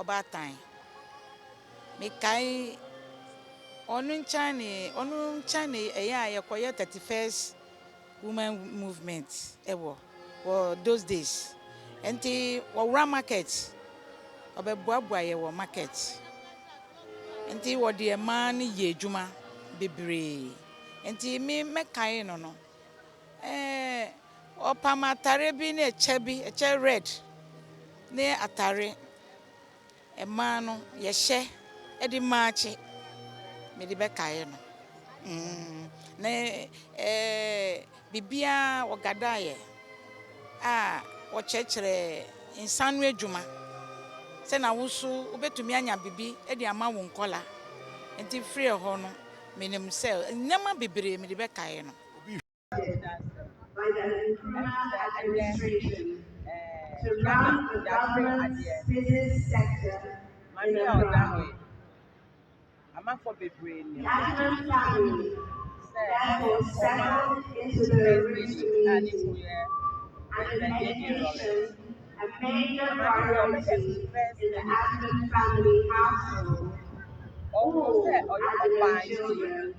Obatan. Mekai Onun Chani, a 31st women movement, for those days. And the market, or market. And the what the man ye Juma bebre. And the me mekai no. Opama tarebi ne chebi, a chair red. Ne atare. A man ye edi marchi. Me di bekaye no. Bibia wagadaye. O chechere insanu ejuma. Se na wusu ubetumi anya bibi edi ama wo nkola. Enti free ho no menim se nyama bibire me di bekaye no. By the Nkrumah administration to run the government's business sector in the ground. The Agyemang family therefore settled into the Rites community, and in education, a major priority in the Agyemang family household. All Agyemang children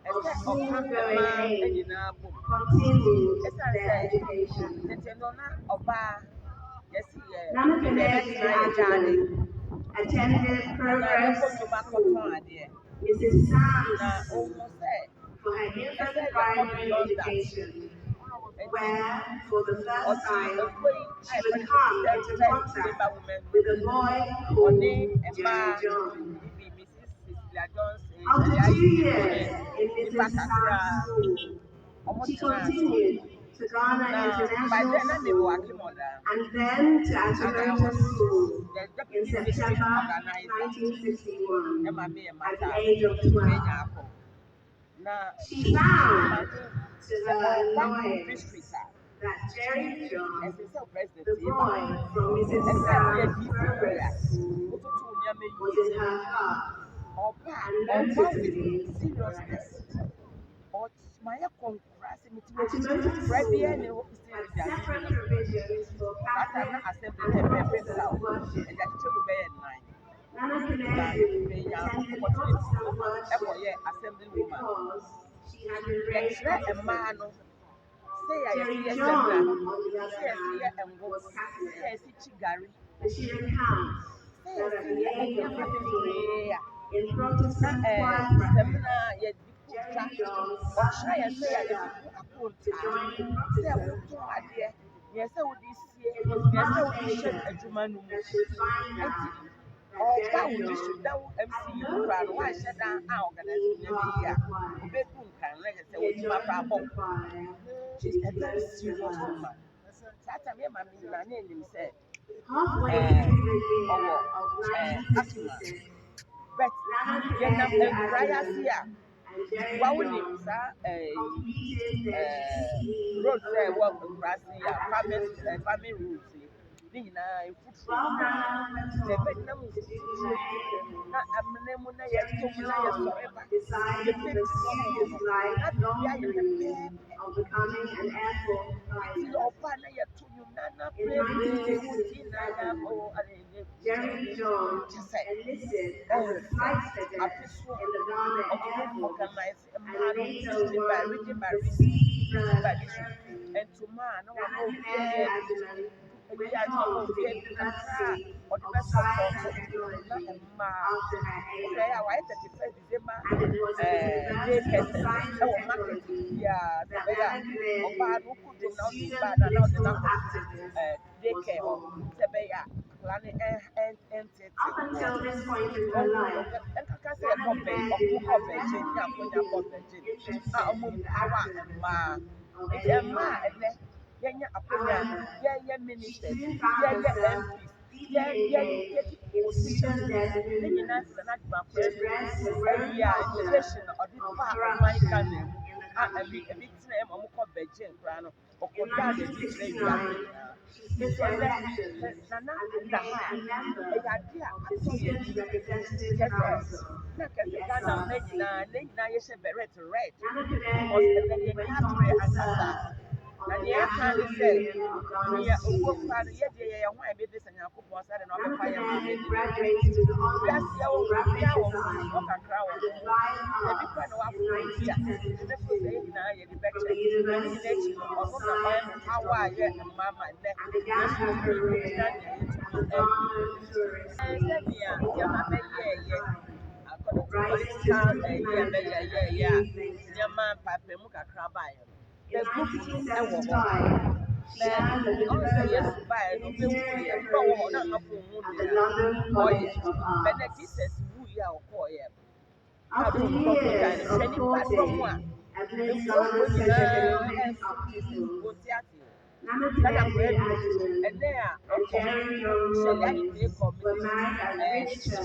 of school going age continued their education. Nana Kunadu Agyemang attended Progress School, Mrs. Sam's, for her infant primary education, where, for the first time, she would come into contact with a boy called Jerry John. After 2 years in Mrs. Sam's school, she continued to Ghana International School and then to Atlanta School in September 1961 at the age of 12. She found, to her annoyance, that Jerry John, the boy from Mrs. Sam's Progress School, was in her class and noticeably dressed. Agyemang School had separate provisions for Catholic and Protestant worship. Nana Kunadu attended Protestant worship because she had been raised Protestant. Jerry John, on the other hand, was Catholic. And she recounts that at the age of 15, in Protestant choir practice, Jerry John suddenly showed up to join in Protestant choir. It was much later that she would find out that Jerry John had no interest in being part of the choir. He had joined the choir to be close to her. Halfway through the year of 1966, Nana Kunadu Agyemang and Jerry John completed their GCE O-level at Agyemang. While Nana went on to do her A-level, Jerry John decided to pursue his lifelong dream of becoming an Air Force pilot. In 1967, Jerry John enlisted as a flight cadet in the Ghana Air Force and later won the Speedy Bird Trophy. Nana Kunadu Agyemang went on to the University of Science and Technology after her A-levels. And it was at the University of Science and Technology that Nana Kunadu, the student political activist, was born. Up until this point in her life, Nana Kunadu had never really been interested in the activism of any kind. However, she soon found herself deeply engaged in student led movements to address the growing culture of corruption in the country. In 1969, she stood for elections and became a member of the Student Representative Council, the SRC. Nana Kunadu went on to serve And the can say, near a work party, yet they are why baby and Yakupo said, and other fire. Yes, you walk a crowd. The people know how to just the first day in a better. And in nature, or not a man, how I get a mamma and neck. Yes, you said, yeah, mamma, yeah. According to political, yeah, your man, Papa Muka Krabai. The group is also yes, by no way, no, not oh, yeah, benefits who you are, oh, yeah. After years of supporting administration and obstacles, Nana Kunadu Agyemang, a daring young Rawlings, was married at Rites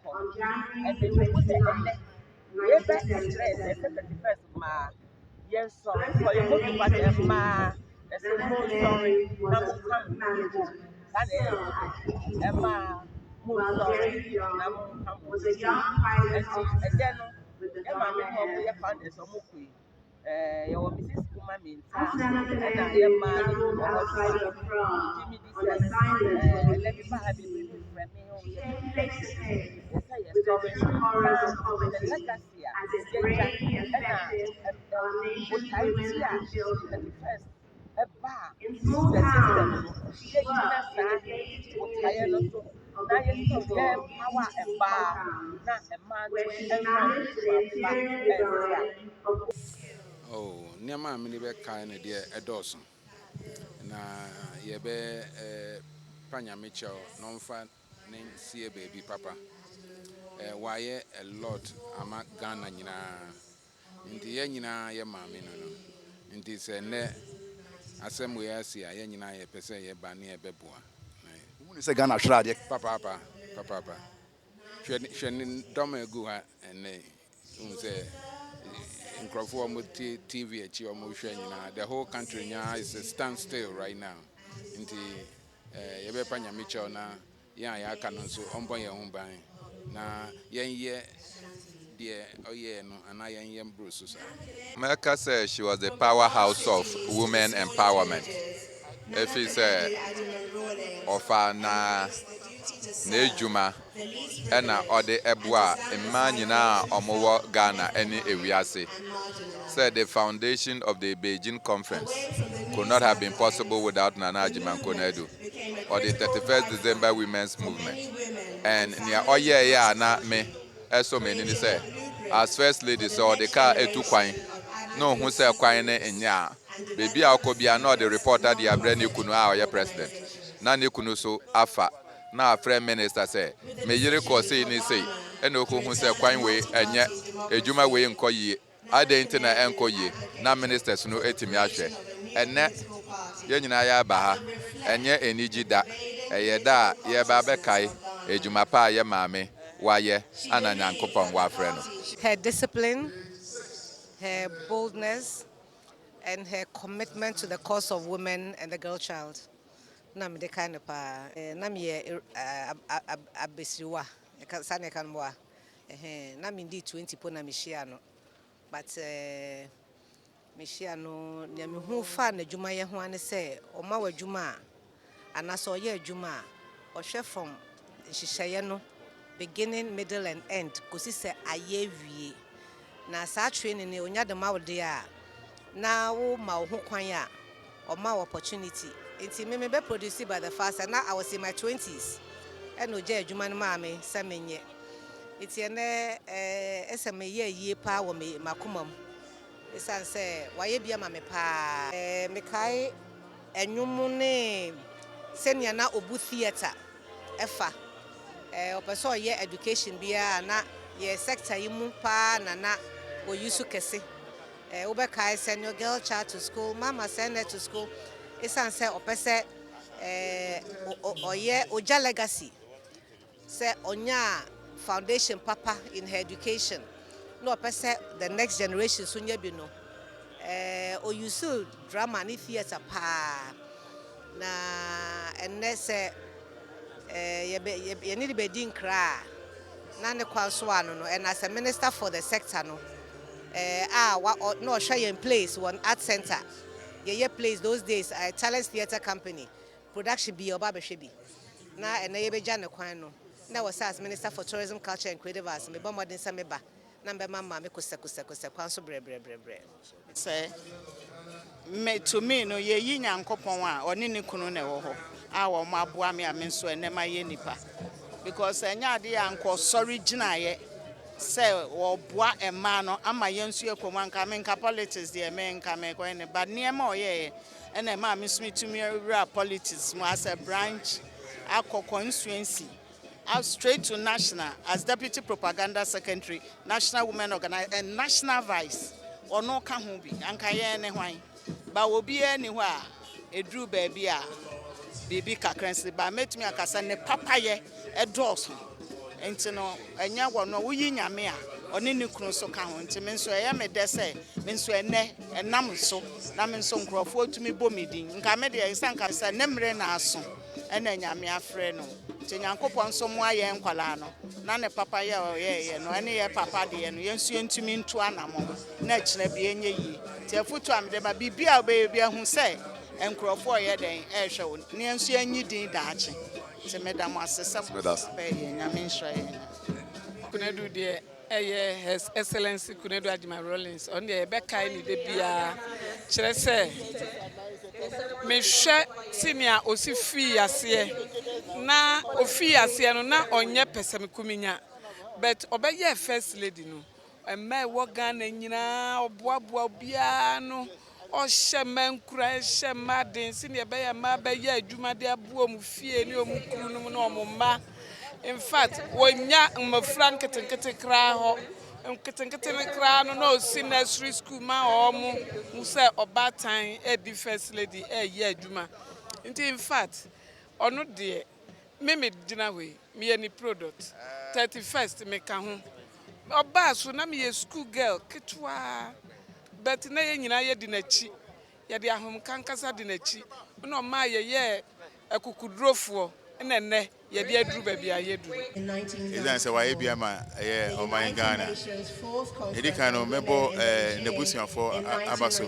on January 29, Ebe 1937. stress, the first ma, yes, sorry, First for your and motor, but a ma, initially, that's a Nana more sorry, Kunadu was Namu a come, food manager. that is Still, at a 52, ma, more while sorry, very young, Namu come, was a young pilot and then, officer with the Emma, government we Air have found Force. a Somuki, your Mrs. Kuma means, As Nana and I Kunadu am my traveled outside of Prague on assignment for the let me East, have a friend, she came face to face yes, with the sorry, true horrors of the poverty legacy, as it yeah, greatly affected our nation's women and children. first, a bar, In into small the system, towns, she worked in the gated communities of the yeah, beautiful power and small bar, towns, not a man where to she enhance managed the interior design of Oh, niama mini be kai ne de edoso. Na ye be panya michel no mfa ne sie baby papa. Why a lot ama Ghana nyina. Nti ye nyina ye maame no no. Nti se ne asem we asia ye nyina ye pese ye ba ne e beboa. Who say Ghana trade? Papa. Hwen dom egu ha ene say nkrofo mo TV echi o mo hwe nyina the whole country nya is a standstill right now nti ye be pa nyame chew na ya aka no so ombo ye ho ban na yen ye de oye no ana yen ye mbro so sa. America says she was the powerhouse of women empowerment. If it's na ejuma ena ode ebua emma nyina omowo Ghana ene ewiase. Said the foundation of the Beijing conference could not have been possible without Nana Kunadu or the 31st December Women's Movement. And near oye ya na me eso many say as first lady so the car etu kwan no who say kwan ne nya baby akobia no the reporter the abrani kunu a oye president na ne kunu so afa na prime minister say me yire ko say ni say ene ko hu say kwan we enye ejuma we nkoyie adenti na enkoyie na ministers no etimi ahwe enne ye nyina ya ba ha enye eniji da eye da ye ba be kai ejuma pa ye maame waye ana nyankopon wa frɛ no. Her discipline, her boldness, and her commitment to the cause of women and the girl child. Nam de kind of nam ye abesiwa sane kanwa nam indeed 20 po na mishiano but mishiano nya me hu fa na dwuma ye ho ane se o ma wa dwuma anaso o ye dwuma o hwe from nhihye no beginning middle and end kosi se aye wie na sa training ne onya de ma wo de a na wo ma wo ho kwan a o ma opportunity. It's me be produced by the first and now I was in my 20s. And no jay juman mammy, Saminye. It's a SMA ye pa wo me macumum. It's say, why be a mammy pa? Mekai and you mune send ya na obu theatre. Efa. Opeso ye education be na ye sector you pa na o yusu kese. Ubekai send your girl child to school, mama send her to school. It's say opese oye oja legacy say onya foundation papa in her education no opese the next generation sunya bi no o use drama ni theater pa na enne say ye need be din kra na ne kwanso ano no and as a minister for the sector no no share in place one art center Ye plays those days, Talents Theatre Company, production be Oba Beshebi. Na and ye be Jan Kwano. Now was as Minister for Tourism, Culture and Creative Arts, me bomb in Sameba. Number mamma, me kusa, council bre. Say, me to me, no ye yin and copon or nini kunune ho. Our mabuami a menso and nema ye nipa. Because enya de anko sorry jinaye. Say or bois and mano, ama yensu command coming politics, the men come going, but near more ye. And a man miss me to me politics as a branch, our constituency. Out straight to national as deputy propaganda secretary, national women organizer, and national vice. Or no kahubi, ankaye anyway. But will be anywhere. A drew baby, baby kakrensi, but met me a casane papaye, a dross. And to know, and ya will know we in Yamea, or Nini Crusoe count, means so I am a dessay, means so a ne, and Naminson Crawford to me booming, and Camedia is Sanka, Nemre Nason, and then Yamia Freno. Tinyanko somewhere and Qualano, none papaya or ye, no any papa de and yensuin to mean to anamo, naturally being ye. Tell foot to them a baby who say, and Crawford ye day, air show, near seeing ye did daching. To Madame was a subway, I mean, Konadu dear, His Excellency Konadu Agyemang Rawlings, on the Becca in the Bia, shall I say? Me share senior Osifi Asie na Ofi Asie no na onye pesem kuminya but obeye first lady no emme wo Ghana nyina oboaboa bia no o hye hye maden senior be ya ma be ya adwuma de aboa mu fie ni omukuru no na omma in fact wonya mmafra nketenkete kra ho nketenkete ne kra no no si nursery school ma omo mu say obatan e di first lady ye adwuma in fact ono de me dina we me any product 31st me ka ho oba so na me school girl ketwa but na ye nyina ye di nachi ye de ahom kankasa di nachi no ma ye akukudrofo ene ye de aduru ba bia ye duru Izan se wa bia ma o man Ghana edi kan no mebo nebusian for abaso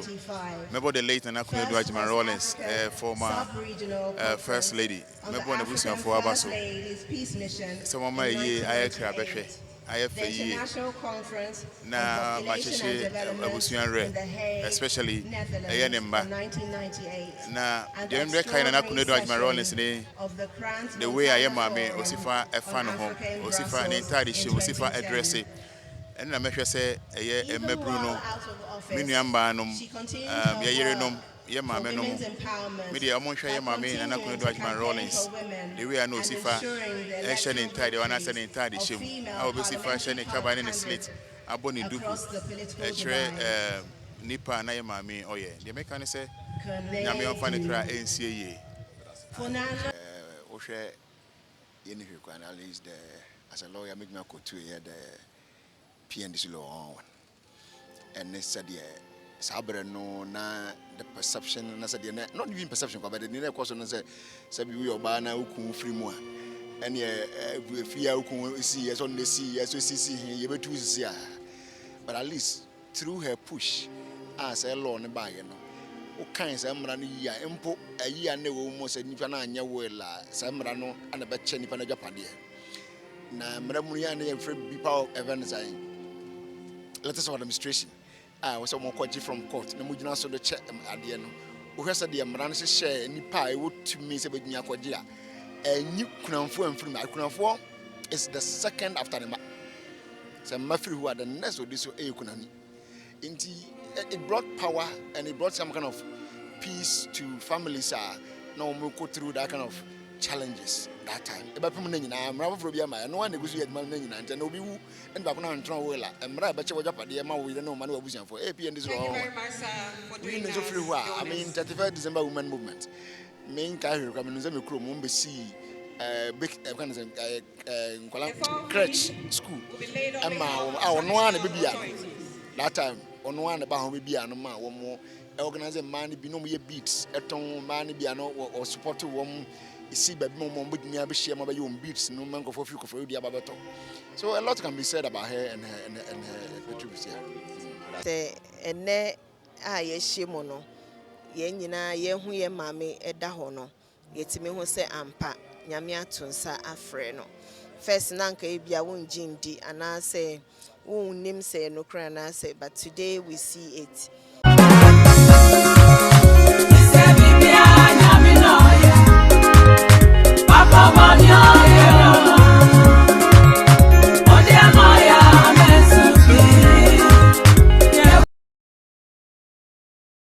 mebo the late Nana Kunadu Agyemang Rawlings former first lady mebo nebusian for abaso so mama ye ayekra behwe ayefa ye na macheche abusian re especially eyenemba na dem re kai Nana Kunadu Agyemang Rawlings ni the way I am mame osifa efan ho osifa ne entire she osifa address and na mehwe say eye emabru no menuamba nom ye yerenom ye mame nom me de omonhwe ye mame Nana Kunadu Agyemang Rawlings the way I know osifa e she ne entire the one say ne entire she a obesifa she ne kaba ne slate aboni dubu e chere nipa na ye mame oye de meka ne say nyame on fa ne kra ensie ye Oshe yeni hwe kwa analyze the as a lawyer make me go to here the PNDC law on and they said sabre no na the perception na said not even perception but the near question say we oba na ukun free mu and ye free ukun see yes on the see yes see ye betu see but at least through her push as a law ne ba ye no o kan say mra no yia empo ayia na wo mo say nipa na anya wela say mra no ana be che nipa na japade na mra mu ya na ye free people events ay letters of administration we say mo kwaji from court na mo gina so the check ade no o hwese de mra no hye nipa e wo tumi say be gina kwaji a enyi kunamfo amfiri kunamfo is the second after the say mafiri who are the next of this e kunani inti it brought power and it brought some kind of peace to families no we go through that kind of challenges that time e ba pem na nyina mra for bia ma no one negusu yedma na nyina nte na obi wu and ba kuna ntron wela mra ba che wajapade ma wo no ma na wabusian for APN this law we no so free who I mean 35 December women movement main ka hwe kwam no ze me kro mo be see big kind of nkwala crèche school ama no ana be bia that time ono an ba ho be anu ma wo mo organize man bi no mo ye beats eton man bi anu o support wo mo isi ba bi mo mo dnia be share mo ba ye beats no man go for few ko di ababeto so a lot can be said about her and her contribution ene a ye hye mo no yɛn nyinaa yɛhu yɛn maame ɛda hɔ no yɛtumi ho sɛ ampa nyame ato nsa afrɛ no first na nka ebia wongye ndi anaasɛ wonnim sɛ nokora anaasɛ but today we see it